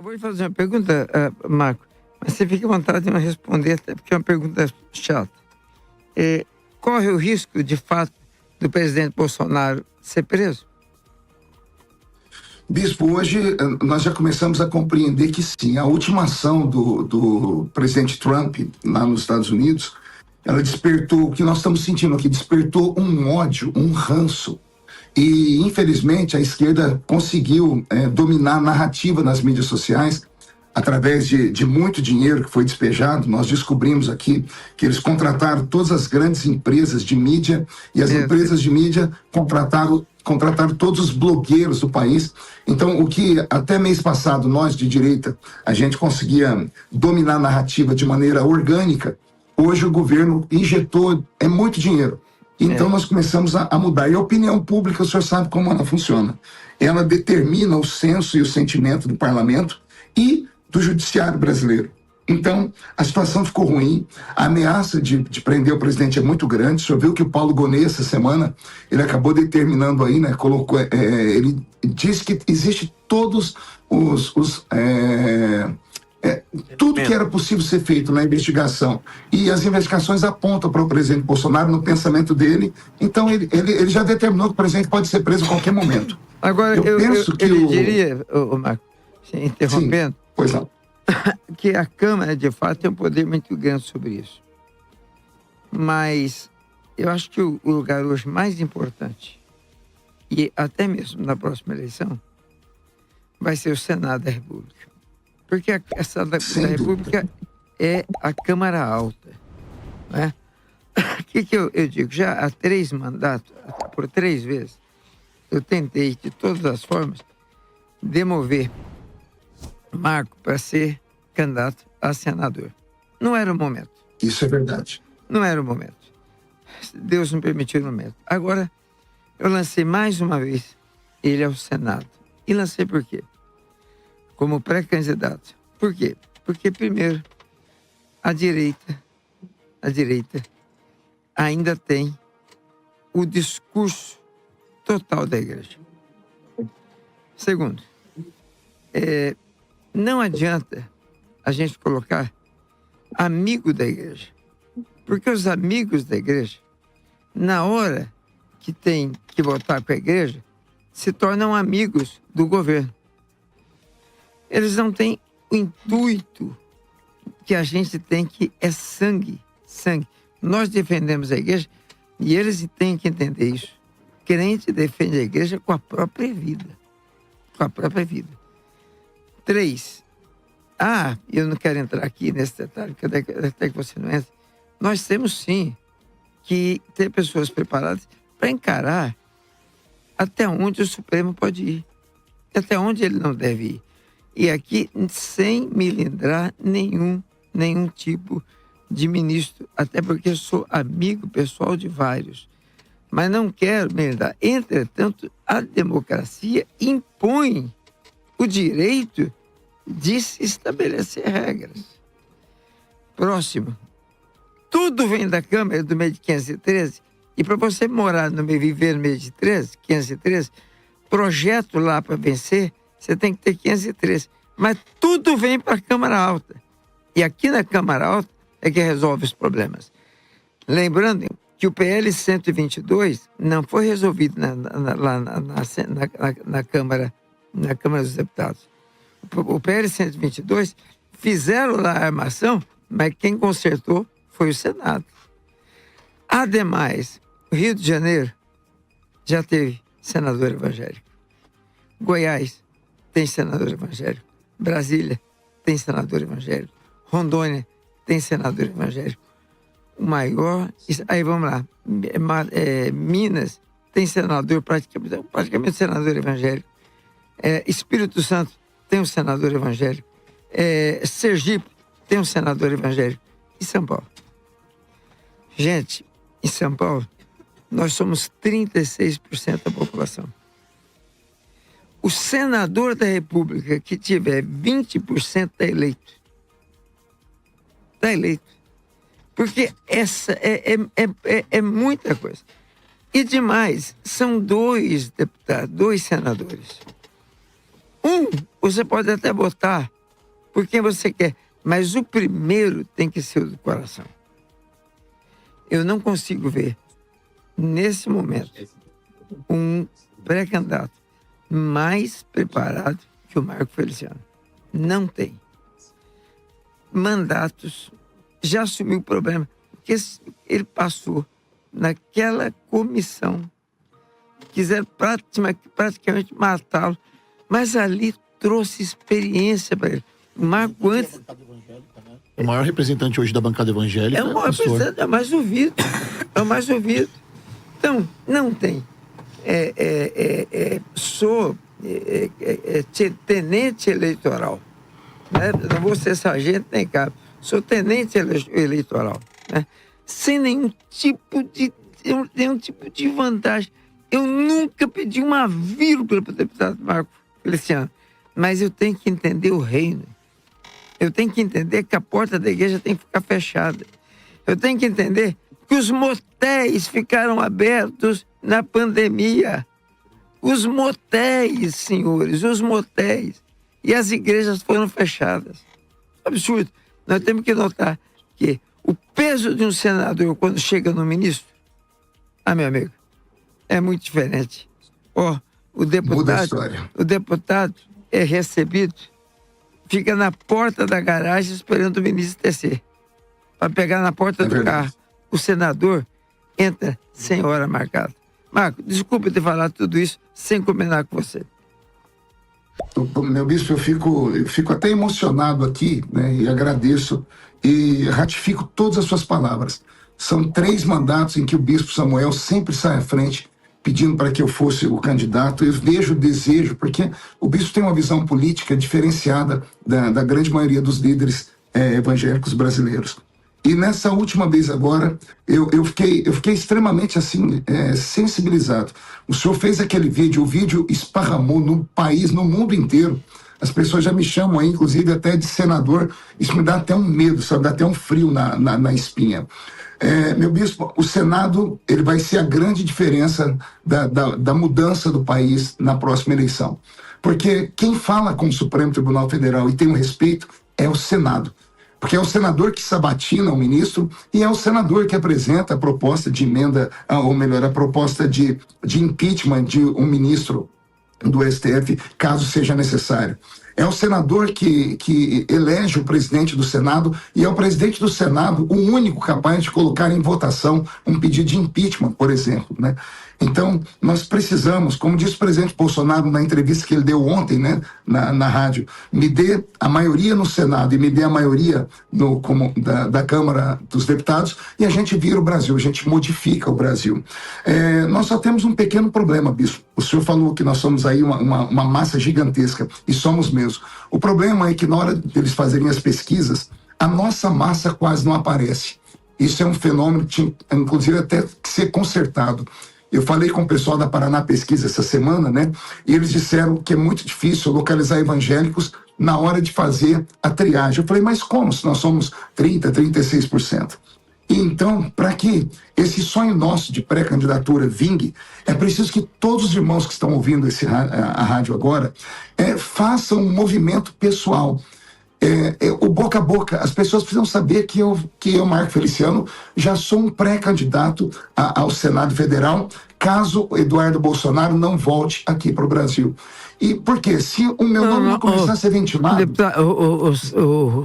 Eu vou lhe fazer uma pergunta, Marco, mas você fica à vontade de não responder, até porque é uma pergunta chata. Corre o risco, de fato, do presidente Bolsonaro ser preso? Bispo, hoje nós já começamos a compreender que sim. A última ação do presidente Trump lá nos Estados Unidos, ela despertou, o que nós estamos sentindo aqui, despertou um ódio, um ranço. E, infelizmente, a esquerda conseguiu dominar a narrativa nas mídias sociais através de muito dinheiro que foi despejado. Nós descobrimos aqui que eles contrataram todas as grandes empresas de mídia e as empresas de mídia contrataram todos os blogueiros do país. Então, o que até mês passado nós de direita, a gente conseguia dominar a narrativa de maneira orgânica, hoje o governo injetou muito dinheiro. Então nós começamos a mudar. E a opinião pública, o senhor sabe como ela funciona. Ela determina o senso e o sentimento do parlamento e do judiciário brasileiro. Então, a situação ficou ruim, a ameaça de prender o presidente é muito grande. O senhor viu que o Paulo Gonet, essa semana, ele acabou determinando aí, né, ele disse que existe todos tudo que era possível ser feito na investigação. E as investigações apontam para o presidente Bolsonaro no pensamento dele. Então, ele já determinou que o presidente pode ser preso a qualquer momento. Agora, eu diria, Marco, interrompendo, sim, pois não, que a Câmara, de fato, tem um poder muito grande sobre isso. Mas eu acho que o lugar hoje mais importante, e até mesmo na próxima eleição, vai ser o Senado da República. Porque a Senado da República é a Câmara Alta. Né? O que eu digo? Já há 3 mandatos, por 3 vezes, eu tentei, de todas as formas, demover Marco para ser candidato a senador. Não era o momento. Isso é verdade. Não era o momento. Deus não permitiu o momento. Agora, eu lancei mais uma vez ele ao Senado. E lancei por quê? Como pré-candidato. Por quê? Porque, primeiro, a direita ainda tem o discurso total da igreja. Segundo, não adianta a gente colocar amigo da igreja. Porque os amigos da igreja, na hora que tem que votar com a igreja, se tornam amigos do governo. Eles não têm o intuito que a gente tem, que é sangue. Nós defendemos a igreja e eles têm que entender isso. Crente defende a igreja com a própria vida. 3. Eu não quero entrar aqui nesse detalhe, até que você não entre. Nós temos sim que ter pessoas preparadas para encarar até onde o Supremo pode ir, até onde ele não deve ir. E aqui, sem melindrar nenhum tipo de ministro, até porque eu sou amigo pessoal de vários. Mas não quero melindrar. Entretanto, a democracia impõe o direito de se estabelecer regras. Próximo. Tudo vem da Câmara do meio de 513, e para você morar no meio, viver no meio de 513, projeto lá para vencer, você tem que ter 513. Mas tudo vem para a Câmara Alta. E aqui na Câmara Alta é que resolve os problemas. Lembrando que o PL 122 não foi resolvido lá na Câmara dos Deputados. O PL 122 fizeram lá a armação, mas quem consertou foi o Senado. Ademais, o Rio de Janeiro já teve senador evangélico. Goiás tem senador evangélico. Brasília tem senador evangélico. Rondônia tem senador evangélico. O maior... Aí vamos lá. Minas tem senador, praticamente senador evangélico. Espírito Santo tem um senador evangélico. Sergipe tem um senador evangélico. E São Paulo? Gente, em São Paulo, nós somos 36% da população. O senador da República que tiver 20% está eleito. Está eleito. Porque essa é muita coisa. E demais, são 2 deputados, 2 senadores. Você pode até botar por quem você quer. Mas o primeiro tem que ser o do coração. Eu não consigo ver, nesse momento, um pré-candidato mais preparado que o Marco Feliciano. Não tem. Mandatos, já assumiu o problema, porque ele passou naquela comissão, quiseram praticamente matá-lo, mas ali trouxe experiência para ele. O Marco antes... O maior representante hoje da bancada evangélica é o maior representante, é o mais ouvido. É o mais ouvido. Então, não tem. Sou tenente eleitoral. Né? Não vou ser sargento nem cabo. Sou tenente eleitoral. Né? Sem nenhum tipo de vantagem. Eu nunca pedi uma vírgula para o deputado Marco Feliciano. Mas eu tenho que entender o reino. Eu tenho que entender que a porta da igreja tem que ficar fechada. Eu tenho que entender que os motéis ficaram abertos na pandemia. Os motéis, senhores, os motéis. E as igrejas foram fechadas. Absurdo. Nós temos que notar que o peso de um senador quando chega no ministro, meu amigo, é muito diferente. O deputado é recebido, fica na porta da garagem esperando o ministro descer, para pegar na porta do carro. O senador entra sem hora marcada. Marco, desculpa ter falado tudo isso sem combinar com você. Meu bispo, eu fico até emocionado aqui, né, e agradeço e ratifico todas as suas palavras. São 3 mandatos em que o bispo Samuel sempre sai à frente pedindo para que eu fosse o candidato. Eu vejo o desejo, porque o bispo tem uma visão política diferenciada da grande maioria dos líderes evangélicos brasileiros. E nessa última vez agora, eu fiquei extremamente assim, sensibilizado. O senhor fez aquele vídeo, o vídeo esparramou no país, no mundo inteiro. As pessoas já me chamam aí, inclusive até de senador. Isso me dá até um medo, sabe? Dá até um frio na espinha. Meu bispo, o Senado ele vai ser a grande diferença da mudança do país na próxima eleição. Porque quem fala com o Supremo Tribunal Federal e tem um respeito é o Senado. Porque é o senador que sabatina o ministro e é o senador que apresenta a proposta de emenda, ou melhor, a proposta de impeachment de um ministro do STF, caso seja necessário. É o senador que elege o presidente do Senado e é o presidente do Senado o único capaz de colocar em votação um pedido de impeachment, por exemplo, né? Então, nós precisamos, como disse o presidente Bolsonaro na entrevista que ele deu ontem, né, na rádio, me dê a maioria no Senado e me dê a maioria da Câmara dos Deputados e a gente vira o Brasil, a gente modifica o Brasil. Nós só temos um pequeno problema, bispo. O senhor falou que nós somos aí uma massa gigantesca, e somos mesmo. O problema é que na hora deles fazerem as pesquisas, a nossa massa quase não aparece. Isso é um fenômeno que tinha, inclusive, até que ser consertado. Eu falei com o pessoal da Paraná Pesquisa essa semana, né? E eles disseram que é muito difícil localizar evangélicos na hora de fazer a triagem. Eu falei, mas como se nós somos 30%, 36%? E então, para que esse sonho nosso de pré-candidatura vingue, é preciso que todos os irmãos que estão ouvindo a rádio agora façam um movimento pessoal. O boca a boca, as pessoas precisam saber que eu, Marco Feliciano, já sou um pré-candidato ao Senado Federal, caso o Eduardo Bolsonaro não volte aqui para o Brasil. E por quê? Se o meu nome não começar a ser ventilado...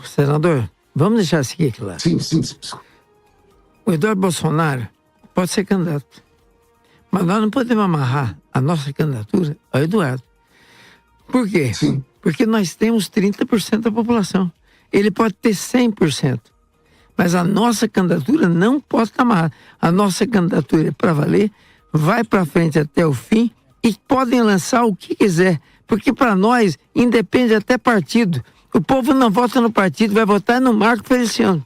Senador, vamos deixar isso aqui claro. Sim. O Eduardo Bolsonaro pode ser candidato, mas nós não podemos amarrar a nossa candidatura ao Eduardo. Por quê? Sim. Porque nós temos 30% da população. Ele pode ter 100%. Mas a nossa candidatura não pode estar amarrada. A nossa candidatura é para valer, vai para frente até o fim e podem lançar o que quiser. Porque para nós, independe até partido. O povo não vota no partido, vai votar no Marco Feliciano.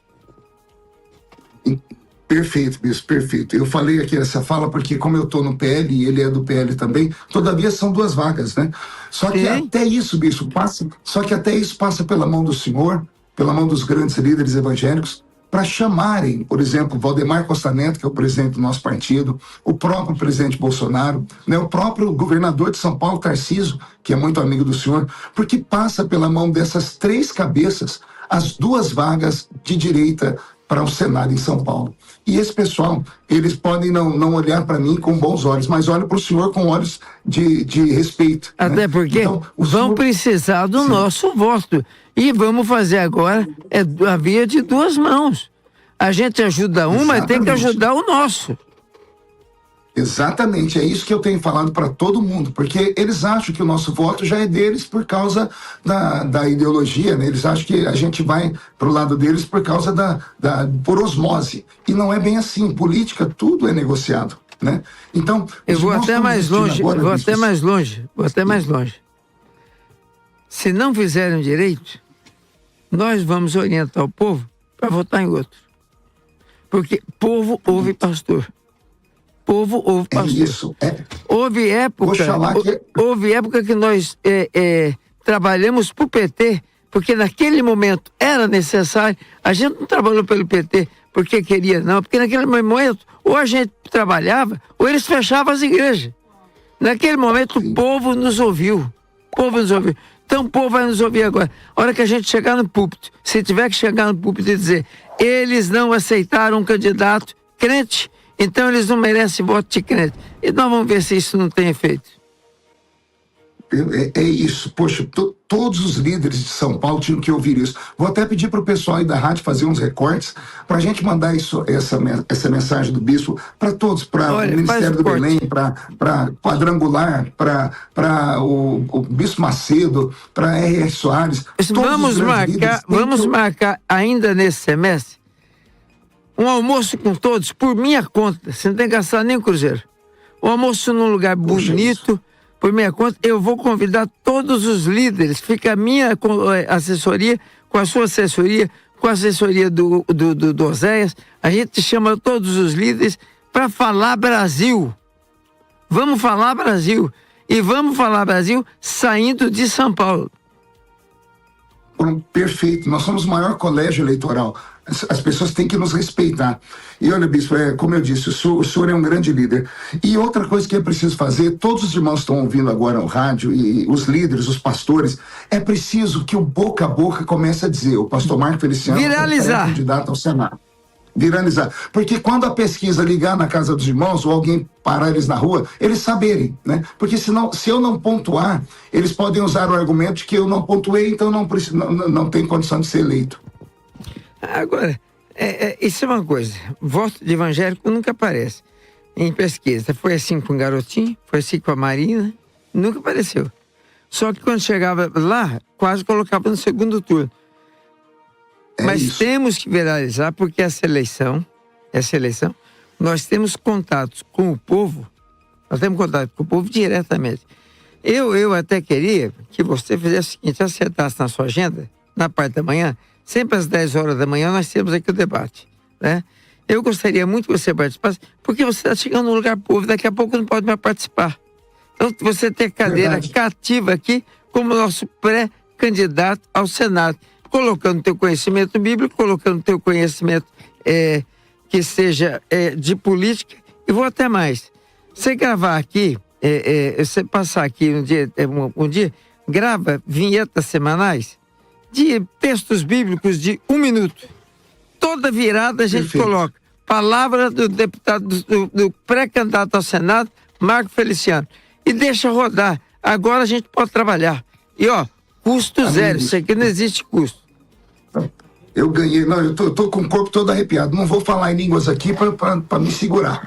Perfeito, bispo, perfeito. Eu falei aqui essa fala porque como eu estou no PL e ele é do PL também, todavia são 2 vagas, né? Só que até isso, bispo, passa pela mão do senhor, pela mão dos grandes líderes evangélicos, para chamarem, por exemplo, Valdemar Costa Neto, que é o presidente do nosso partido, o próprio presidente Bolsonaro, né, o próprio governador de São Paulo, Tarcísio, que é muito amigo do senhor, porque passa pela mão dessas 3 cabeças as 2 vagas de direita para o Senado em São Paulo. E esse pessoal, eles podem não olhar para mim com bons olhos, mas olham para o senhor com olhos de respeito. Até né? porque então, vão precisar do nosso voto. E vamos fazer agora a via de 2 mãos. A gente ajuda um, mas tem que ajudar o nosso. Exatamente, é isso que eu tenho falado para todo mundo, porque eles acham que o nosso voto já é deles por causa da ideologia, né? Eles acham que a gente vai pro lado deles por causa por osmose. E não é bem assim. Política, tudo é negociado, né? Então, eu vou até mais longe, vou até mais longe. Se não fizerem direito, nós vamos orientar o povo para votar em outro. Porque povo ouve pastor. Povo ouve pastor. É isso. Houve época que nós trabalhamos para o PT, porque naquele momento era necessário. A gente não trabalhou pelo PT porque queria, não. Porque naquele momento, ou a gente trabalhava, ou eles fechavam as igrejas. Naquele momento, o povo nos ouviu. O povo nos ouviu. Então o povo vai nos ouvir agora. A hora que a gente chegar no púlpito, se tiver que chegar no púlpito e dizer, eles não aceitaram um candidato crente, então eles não merecem voto de crente. E nós vamos ver se isso não tem efeito. É isso. Poxa, todos os líderes de São Paulo tinham que ouvir isso. Vou até pedir para o pessoal aí da rádio fazer uns recortes para a gente mandar essa mensagem do bispo para todos, para o Ministério do Belém, para Quadrangular, para o Bispo Macedo, para R.R. Soares. Vamos marcar ainda nesse semestre um almoço com todos, por minha conta. Você não tem que gastar nem um cruzeiro. Um almoço num lugar bonito, por minha conta. Eu vou convidar todos os líderes. Fica a minha assessoria, com a sua assessoria, com a assessoria do Oséias. A gente chama todos os líderes para falar Brasil. Vamos falar Brasil. E vamos falar Brasil saindo de São Paulo. Perfeito. Nós somos o maior colégio eleitoral. As pessoas têm que nos respeitar. E olha, bispo, como eu disse, o senhor é um grande líder. E outra coisa que é preciso fazer, todos os irmãos estão ouvindo agora o rádio, e os líderes, os pastores, é preciso que o boca a boca comece a dizer, o pastor Marco Feliciano viralizar, é candidato ao Senado. Viralizar. Porque quando a pesquisa ligar na casa dos irmãos, ou alguém parar eles na rua, eles saberem, né? Porque senão, se eu não pontuar, eles podem usar o argumento de que eu não pontuei, então não tem condição de ser eleito. Agora, isso é uma coisa. Voto de evangélico nunca aparece em pesquisa. Foi assim com o Garotinho, foi assim com a Marina, nunca apareceu. Só que quando chegava lá, quase colocava no segundo turno. Mas isso. Temos que viralizar, porque essa eleição, nós temos contatos com o povo, diretamente. Eu até queria que você fizesse o seguinte, acertasse na sua agenda, na parte da manhã, sempre às 10 horas da manhã nós temos aqui o debate, né? Eu gostaria muito que você participasse, porque você está chegando num lugar povo, daqui a pouco não pode mais participar. Então você tem cadeira cativa aqui como nosso pré-candidato ao Senado, colocando teu conhecimento bíblico, colocando teu conhecimento que seja de política, e vou até mais. Você gravar aqui, você passar aqui um dia, grava vinhetas semanais de textos bíblicos de 1 minuto. Toda virada a gente coloca palavra do deputado, do pré-candidato ao Senado, Marco Feliciano, e deixa rodar. Agora a gente pode trabalhar. E custo zero, isso aqui não existe custo. Eu ganhei, eu tô com o corpo todo arrepiado. Não vou falar em línguas aqui para me segurar.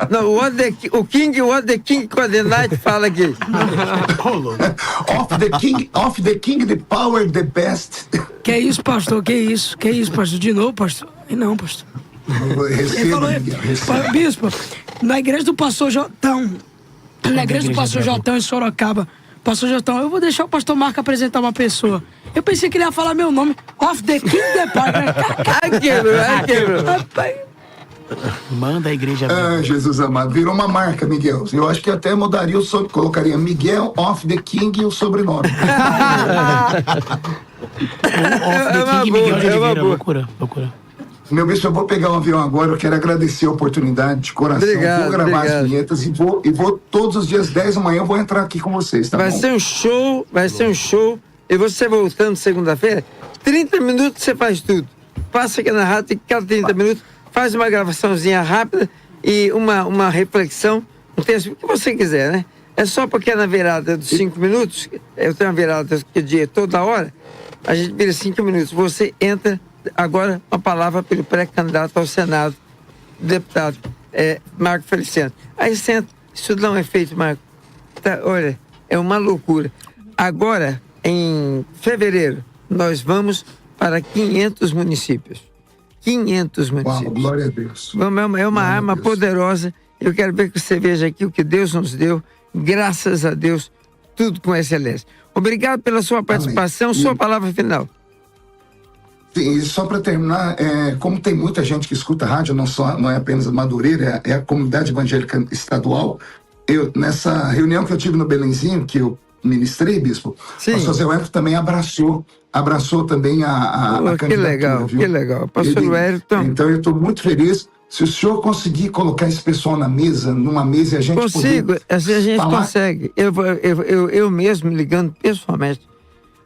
Não, o King Coordinate fala aqui. Of the King, the power, the best. Que isso, pastor? Que isso, pastor? De novo, pastor? Não, pastor. Bispo, na igreja do pastor Jotão, em Sorocaba, pastor Jotão, eu vou deixar o pastor Marco apresentar uma pessoa. Eu pensei que ele ia falar meu nome. Of the King, the power. Quebrou. Manda a igreja. Jesus amado, virou uma marca, Miguel. Eu acho que até mudaria o sobrenome, colocaria Miguel of the King e o sobrenome. Of the King Miguel de Oliveira, loucura. Meu bispo, eu vou pegar um avião agora, eu quero agradecer a oportunidade de coração. Obrigado, vou gravar obrigado. as vinhetas e vou todos os dias 10 da manhã, eu vou entrar aqui com vocês, tá Vai bom? ser um show, vai ser um show. E você voltando segunda-feira, 30 minutos você faz tudo. Passa aqui na rádio, cada 30 minutos, faz uma gravaçãozinha rápida e uma reflexão, um texto, o que você quiser, né? É só porque na virada dos 5 minutos, eu tenho uma virada que dia toda hora, a gente vira 5 minutos. Você entra agora uma palavra pelo pré-candidato ao Senado, deputado Marco Feliciano. Aí senta, isso dá um efeito, Marco. Tá, olha, é uma loucura. Agora, em fevereiro, nós vamos para 500 municípios. 500 municípios. Uau, glória a Deus. É uma arma poderosa. Eu quero ver que você veja aqui o que Deus nos deu. Graças a Deus, tudo com excelência. Obrigado pela sua participação. Amém. Sua palavra final. Sim, e só para terminar, como tem muita gente que escuta rádio, não é apenas a Madureira, é a comunidade evangélica estadual. Nessa reunião que eu tive no Belenzinho, que eu ministrei, bispo, Sim. o pastor Zé Wellington também abraçou também a Que candidatura, legal, viu? que legal. Pastor Wellington. Então eu estou muito feliz. Se o senhor conseguir colocar esse pessoal numa mesa e a gente Consigo, poder assim a gente falar, consegue. Eu mesmo ligando pessoalmente.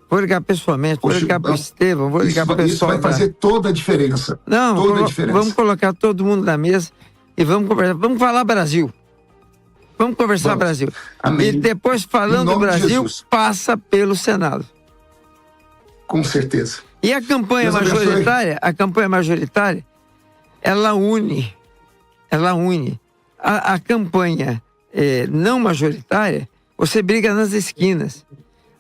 Vou ligar pessoalmente, vou ligar para o Estevão, vou ligar para o pessoal. Isso vai fazer toda a diferença. Não, toda a diferença. Vamos colocar todo mundo na mesa e vamos conversar. Vamos falar Brasil. Vamos conversar Brasil. Amém. E depois, falando do Brasil, passa pelo Senado. Com certeza. E a campanha majoritária, ela une. A campanha não majoritária, você briga nas esquinas.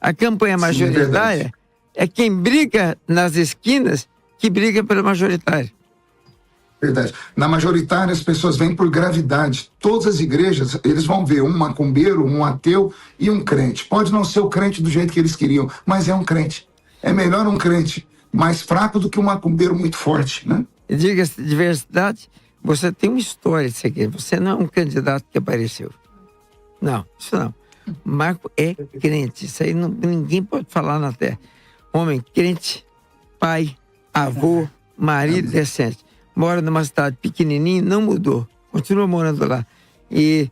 A campanha majoritária é quem briga nas esquinas que briga pela majoritária. Verdade. Na majoritária, as pessoas vêm por gravidade. Todas as igrejas, eles vão ver um macumbeiro, um ateu e um crente. Pode não ser o crente do jeito que eles queriam, mas é um crente. É melhor um crente mais fraco do que um macumbeiro muito forte, né? E diga-se de diversidade, você tem uma história de seguir. Você não é um candidato que apareceu. Não, isso não. Marco é crente. Isso aí ninguém pode falar na terra. Homem crente, pai, avô, marido decente. Mora numa cidade pequenininha, não mudou. Continua morando lá. E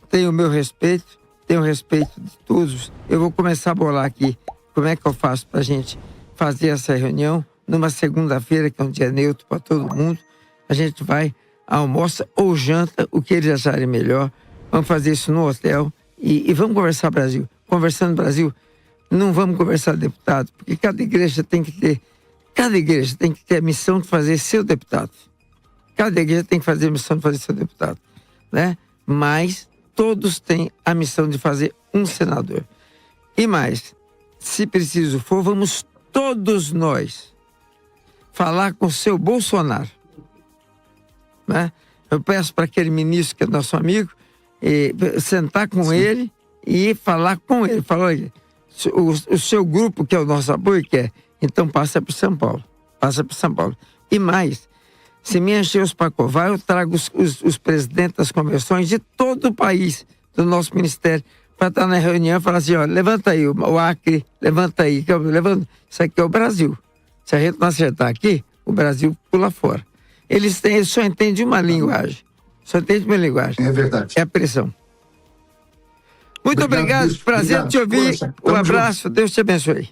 tenho o meu respeito, tenho o respeito de todos. Eu vou começar a bolar aqui como é que eu faço para a gente fazer essa reunião numa segunda-feira, que é um dia neutro para todo mundo. A gente vai, almoça ou janta, o que eles acharem melhor. Vamos fazer isso no hotel e vamos conversar Brasil. Conversando Brasil, não vamos conversar deputado, porque cada igreja tem que ter a missão de fazer seu deputado. Cada igreja tem que fazer a missão de fazer seu deputado, né? Mas todos têm a missão de fazer um senador. E mais, se preciso for, vamos todos nós falar com o seu Bolsonaro, né? Eu peço para aquele ministro que é nosso amigo, sentar com ele e falar com ele. Falar, olha, o seu grupo, que é o nosso apoio, quer, então passa para São Paulo. Passa para São Paulo. E mais, se me encher os pacovar, eu trago os presidentes das convenções de todo o país, do nosso ministério, para estar na reunião e falar assim, ó, levanta aí o Acre, levanta aí, isso aqui é o Brasil. Se a gente não acertar aqui, o Brasil pula fora. Eles só entendem uma linguagem. Só entendem uma linguagem. É verdade. É a pressão. Muito obrigado. Prazer te ouvir. Um abraço. Deus te abençoe.